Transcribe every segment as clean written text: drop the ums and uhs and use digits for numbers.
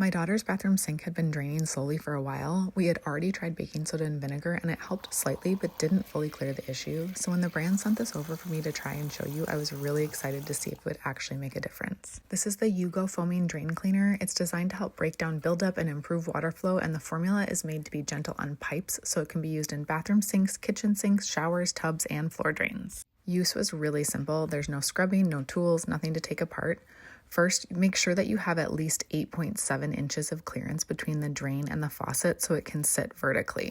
My daughter's bathroom sink had been draining slowly for a while. We had already tried baking soda and vinegar and it helped slightly but didn't fully clear the issue. So when the brand sent this over for me to try and show you, I was really excited to see if it would actually make a difference. This is the Yugou Foaming Drain Cleaner. It's designed to help break down buildup and improve water flow, and the formula is made to be gentle on pipes, so it can be used in bathroom sinks, kitchen sinks, showers, tubs, and floor drains. Use was really simple. There's no scrubbing, no tools, nothing to take apart. First, make sure that you have at least 8.7 inches of clearance between the drain and the faucet so it can sit vertically.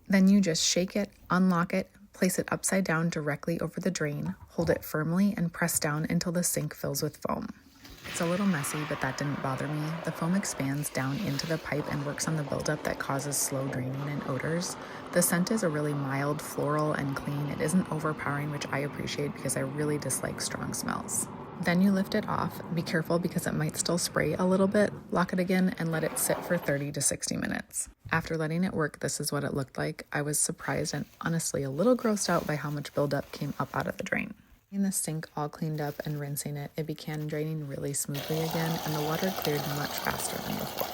Then you just shake it, unlock it, place it upside down directly over the drain, hold it firmly, and press down until the sink fills with foam. It's a little messy, but that didn't bother me. The foam expands down into the pipe and works on the buildup that causes slow draining and odors. The scent is a really mild, floral, and clean. It isn't overpowering, which I appreciate because I really dislike strong smells. Then you lift it off. Be careful because it might still spray a little bit. Lock it again and let it sit for 30 to 60 minutes. After letting it work, this is what it looked like. I was surprised and honestly a little grossed out by how much buildup came up out of the drain. Getting the sink all cleaned up and rinsing it, it began draining really smoothly again, and the water cleared much faster than before.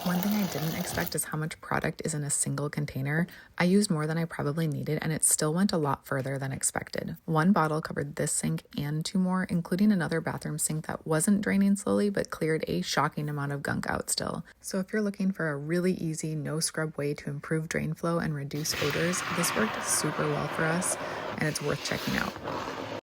One thing I didn't expect is how much product is in a single container. I used more than I probably needed, and it still went a lot further than expected. One bottle covered this sink and 2 more, including another bathroom sink that wasn't draining slowly but cleared a shocking amount of gunk out still. So if you're looking for a really easy, no scrub way to improve drain flow and reduce odors, this worked super well for us, and it's worth checking out.